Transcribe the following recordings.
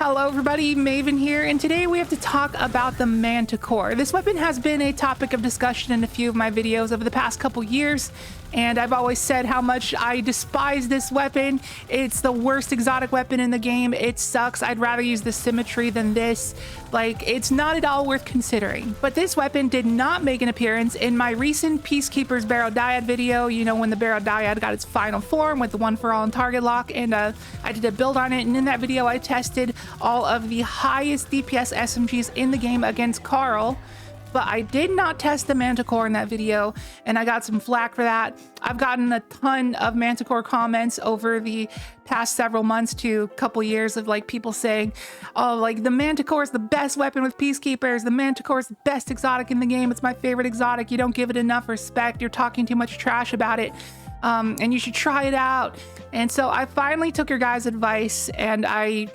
Hello everybody, Maven here, and today we have to talk about the Manticore. This weapon has been a topic of discussion in a few of my videos over the past couple years, and I've always said how much I despise this weapon. It's the worst exotic weapon in the game. It sucks. I'd rather use the symmetry than this. Like, it's not at all worth considering. But this weapon did not make an appearance in my recent Peacekeepers Barrel Dyad video, you know, when the Barrel Dyad got its final form with the one for all and target lock, and I did a build on it, and in that video I tested all of the highest DPS SMGs in the game against Carl. But I did not test the Manticore in that video, and I got some flack for that. I've gotten a ton of Manticore comments over the past several months to a couple years of like people saying, oh, like the Manticore is the best weapon with Peacekeepers. The Manticore is the best exotic in the game. It's my favorite exotic. You don't give it enough respect. You're talking too much trash about it. And you should try it out. And so I finally took your guys' advice, and I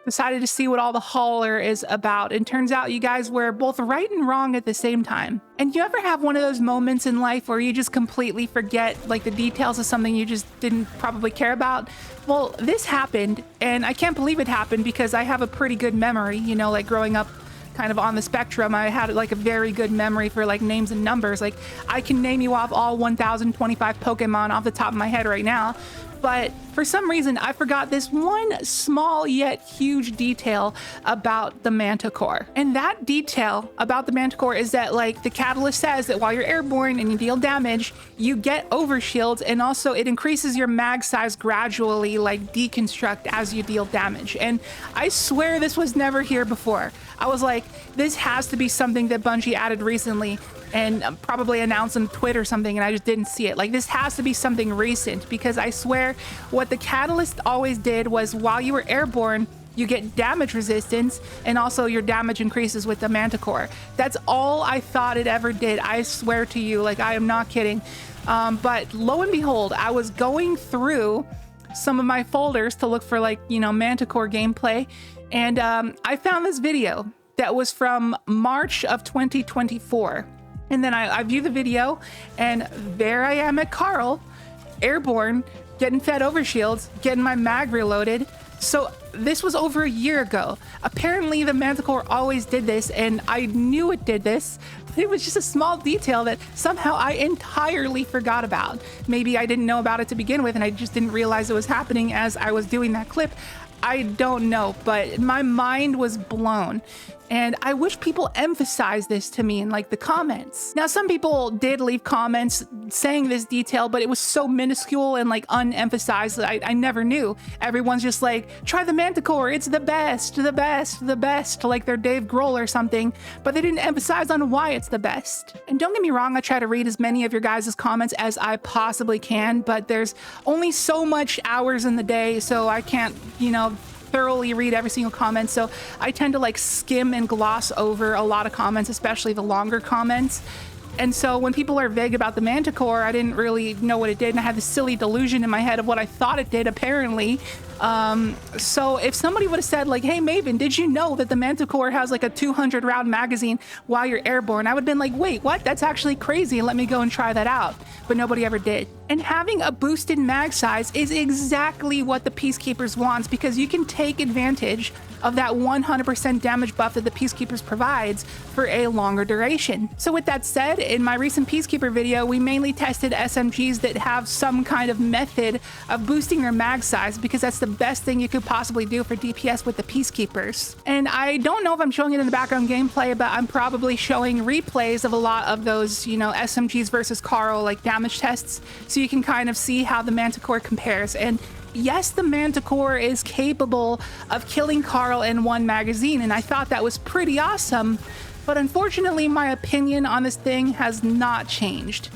decided to see what all the holler is about. And turns out you guys were both right and wrong at the same time. And you ever have one of those moments in life where you just completely forget like the details of something you just didn't probably care about? Well, this happened, and I can't believe it happened because I have a pretty good memory, you know, like growing up kind of on the spectrum. I had like a very good memory for like names and numbers. Like I can name you off all 1025 Pokemon off the top of my head right now. But for some reason, I forgot this one small yet huge detail about the Manticore. And that detail about the Manticore is that like the catalyst says that while you're airborne and you deal damage, you get overshields, and also it increases your mag size gradually, like deconstruct as you deal damage. And I swear this was never here before. I was like, this has to be something that Bungie added recently and probably announced on Twitter or something, and I just didn't see it. Like, this has to be something recent, because I swear what the catalyst always did was while you were airborne, you get damage resistance, and also your damage increases with the Manticore. That's all I thought it ever did. I swear to you, like, I am not kidding. But lo and behold, I was going through some of my folders to look for, like, you know, Manticore gameplay, and I found this video that was from March of 2024. And then I view the video, and there I am at Carl, airborne, getting fed overshields, getting my mag reloaded. So this was over a year ago. Apparently the Manticore always did this, and I knew it did this. It was just a small detail that somehow I entirely forgot about. Maybe I didn't know about it to begin with, and I just didn't realize it was happening as I was doing that clip. I don't know, but my mind was blown. And I wish people emphasize this to me in like the comments. Now, some people did leave comments saying this detail, but it was so minuscule and like unemphasized that I never knew. Everyone's just like, try the Manticore, it's the best, the best, the best, like they're Dave Grohl or something, but they didn't emphasize on why it's the best. And don't get me wrong, I try to read as many of your guys' comments as I possibly can, but there's only so much hours in the day, so I can't, you know, thoroughly read every single comment. So I tend to like skim and gloss over a lot of comments, especially the longer comments. And so when people are vague about the Manticore, I didn't really know what it did, and I had this silly delusion in my head of what I thought it did, apparently. So if somebody would have said like, hey Maven, did you know that the Manticore has like a 200 round magazine while you're airborne? I would have been like, wait, what? That's actually crazy. Let me go and try that out. But nobody ever did. And having a boosted mag size is exactly what the Peacekeepers wants, because you can take advantage of that 100% damage buff that the Peacekeepers provides for a longer duration. So with that said, in my recent Peacekeeper video, we mainly tested SMGs that have some kind of method of boosting their mag size, because that's the best thing you could possibly do for DPS with the Peacekeepers. And I don't know if I'm showing it in the background gameplay, but I'm probably showing replays of a lot of those, you know, SMGs versus Carl like damage tests, so you can kind of see how the Manticore compares. And yes, the Manticore is capable of killing Carl in one magazine, and I thought that was pretty awesome, but unfortunately my opinion on this thing has not changed.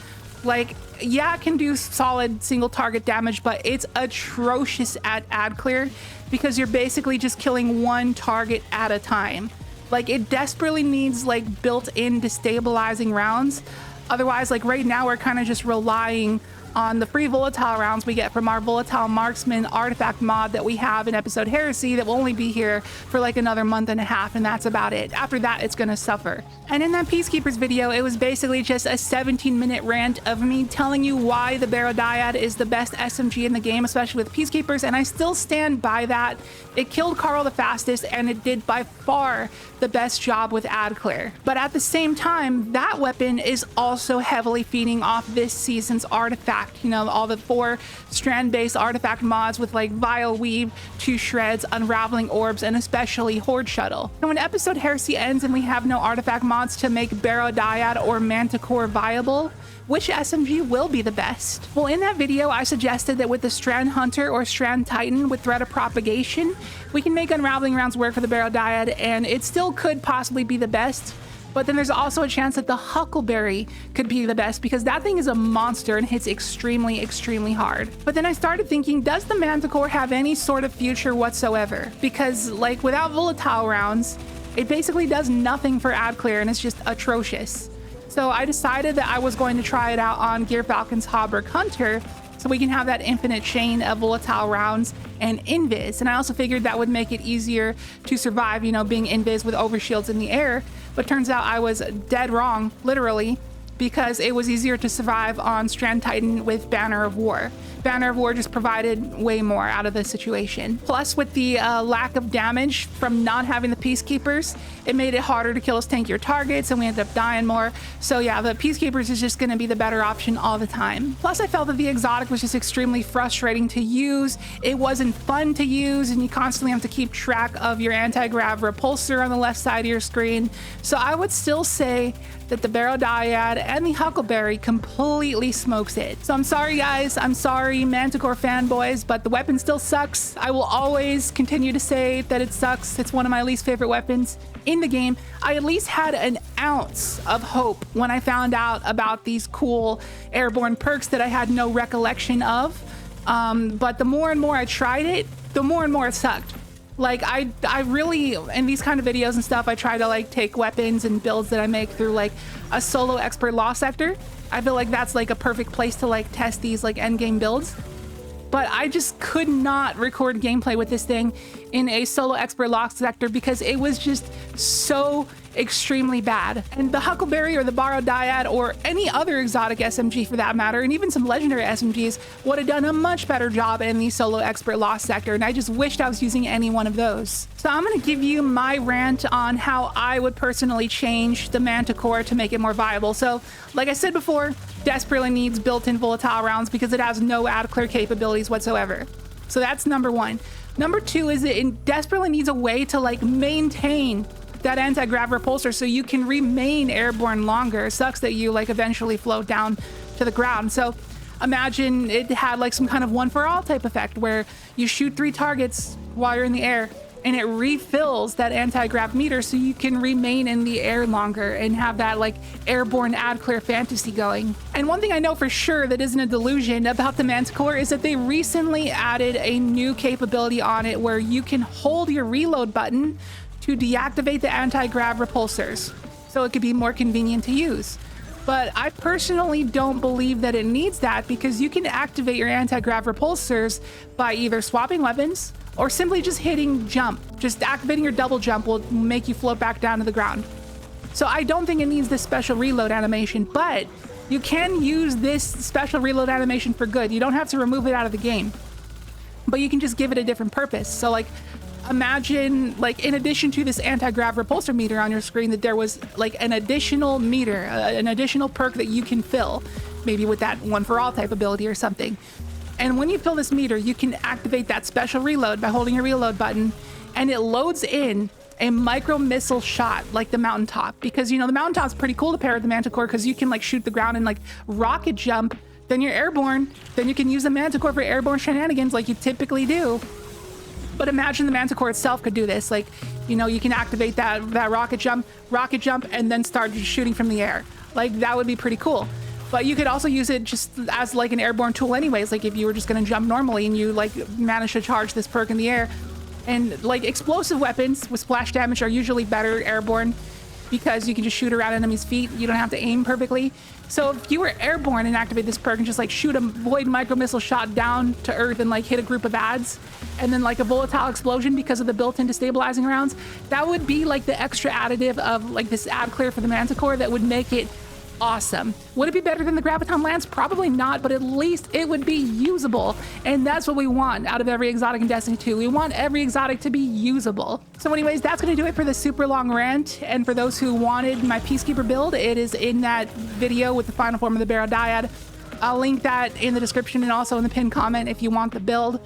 Like, yeah, it can do solid single target damage, but it's atrocious at ad clear, because you're basically just killing one target at a time. Like, it desperately needs like built-in destabilizing rounds. Otherwise, like right now we're kind of just relying on the free volatile rounds we get from our volatile marksman artifact mod that we have in episode Heresy that will only be here for like another month and a half, and that's about it. After that, it's gonna suffer. And in that Peacekeepers video, it was basically just a 17-minute rant of me telling you why the Barodiad is the best SMG in the game, especially with Peacekeepers, and I still stand by that. It killed Carl the fastest, and it did by far the best job with ad clear. But at the same time, that weapon is also heavily feeding off this season's artifact. You know, all the 4 strand-based artifact mods with like Vile Weave, 2 Shreds, Unraveling Orbs, and especially Horde Shuttle. And when episode Heresy ends and we have no artifact mods to make Barodiad or Manticore viable, which SMG will be the best? Well, in that video, I suggested that with the Strand Hunter or Strand Titan with Threat of Propagation, we can make Unraveling rounds work for the Barodiad, and it still could possibly be the best. But then there's also a chance that the Huckleberry could be the best because that thing is a monster and hits extremely, extremely hard. But then I started thinking, does the Manticore have any sort of future whatsoever? Because like without volatile rounds, it basically does nothing for ad clear and it's just atrocious. So I decided that I was going to try it out on Gear Falcon's Hauberk Hunter so we can have that infinite chain of volatile rounds and invis. And I also figured that would make it easier to survive, you know, being invis with overshields in the air. But turns out I was dead wrong, literally, because it was easier to survive on Strand Titan with Banner of War. Banner of War just provided way more out of the situation. Plus, with the lack of damage from not having the Peacekeepers, it made it harder to kill us tankier targets, and we ended up dying more. So yeah, the Peacekeepers is just going to be the better option all the time. Plus, I felt that the exotic was just extremely frustrating to use. It wasn't fun to use, and you constantly have to keep track of your anti-grav repulsor on the left side of your screen. So I would still say that the Barodiad and the Huckleberry completely smokes it. So I'm sorry guys, I'm sorry Manticore fanboys, but the weapon still sucks. I will always continue to say that it sucks. It's one of my least favorite weapons in the game. I at least had an ounce of hope when I found out about these cool airborne perks that I had no recollection of. But the more and more I tried it, the more and more it sucked. Like I really, in these kind of videos and stuff, I try to like take weapons and builds that I make through like a solo expert loss sector. I feel like that's like a perfect place to like test these like end game builds. But I just could not record gameplay with this thing in a solo expert loss sector because it was just so extremely bad. And the Huckleberry or the Barodiad or any other exotic SMG for that matter, and even some legendary SMGs, would have done a much better job in the solo expert loss sector, and I just wished I was using any one of those. So I'm going to give you my rant on how I would personally change the Manticore to make it more viable. So like I said before, desperately needs built-in volatile rounds because it has no ad clear capabilities whatsoever. So that's number one. Number two is it desperately needs a way to like maintain that anti-grav repulsor so you can remain airborne longer. It sucks that you like eventually float down to the ground. So imagine it had like some kind of one for all type effect where you shoot 3 targets while you're in the air and it refills that anti-grav meter so you can remain in the air longer and have that like airborne ad clear fantasy going. And one thing I know for sure that isn't a delusion about the Manticore is that they recently added a new capability on it where you can hold your reload button to deactivate the anti-grav repulsors, so it could be more convenient to use. But I personally don't believe that it needs that because you can activate your anti-grav repulsors by either swapping weapons or simply just hitting jump. Just activating your double jump will make you float back down to the ground. So I don't think it needs this special reload animation, but you can use this special reload animation for good. You don't have to remove it out of the game, but you can just give it a different purpose. So like, imagine like in addition to this anti-grav repulsor meter on your screen that there was like an additional meter, an additional perk that you can fill, maybe with that one for all type ability or something. And when you fill this meter, you can activate that special reload by holding your reload button, and it loads in a micro missile shot like the mountaintop, because you know the mountaintop's pretty cool to pair with the Manticore because you can like shoot the ground and like rocket jump, then you're airborne, then you can use the Manticore for airborne shenanigans like you typically do. But imagine the Manticore itself could do this. Like, you know, you can activate that rocket jump, and then start shooting from the air. Like, that would be pretty cool. But you could also use it just as like an airborne tool anyways. Like if you were just going to jump normally and you like manage to charge this perk in the air. And like explosive weapons with splash damage are usually better airborne. because you can just shoot around enemies' feet. You don't have to aim perfectly. So if you were airborne and activate this perk and just like shoot a void micro missile shot down to earth and like hit a group of ads, and then like a volatile explosion because of the built-in destabilizing rounds, that would be like the extra additive of like this ad clear for the Manticore that would make it awesome. Would it be better than the Graviton Lance? Probably not, but at least it would be usable. And that's what we want out of every exotic in Destiny 2. We want every exotic to be usable. So anyways, that's going to do it for the super long rant. And for those who wanted my Peacekeeper build, it is in that video with the final form of the Barrow Dyad. I'll link that in the description and also in the pinned comment if you want the build.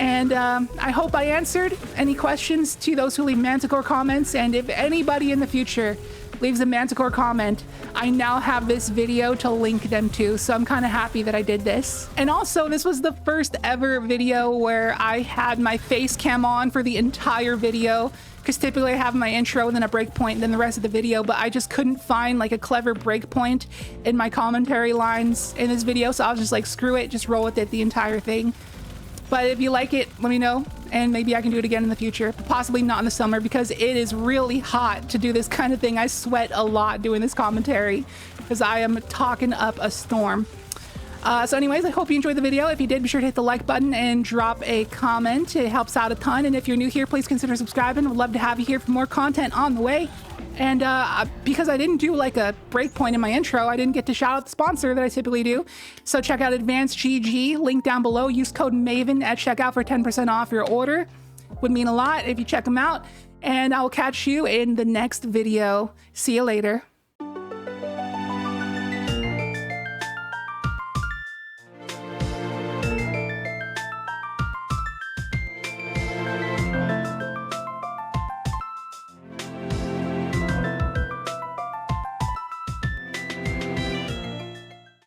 And I hope I answered any questions to those who leave Manticore comments. And if anybody in the future leaves a Manticore comment, I now have this video to link them to, so I'm kind of happy that I did this. And also, this was the first ever video where I had my face cam on for the entire video, because typically I have my intro and then a breakpoint and then the rest of the video, but I just couldn't find like a clever breakpoint in my commentary lines in this video, so I was just like, screw it, just roll with it the entire thing. But if you like it, let me know, and maybe I can do it again in the future. Possibly not in the summer, because it is really hot to do this kind of thing. I sweat a lot doing this commentary because I am talking up a storm. So anyways, I hope you enjoyed the video. If you did, be sure to hit the like button and drop a comment. It helps out a ton. And if you're new here, please consider subscribing. Would love to have you here for more content on the way. And because I didn't do like a breakpoint in my intro, I didn't get to shout out the sponsor that I typically do. So check out Advanced GG, link down below. Use code MAVEN at checkout for 10% off your order. Would mean a lot if you check them out. And I will catch you in the next video. See you later.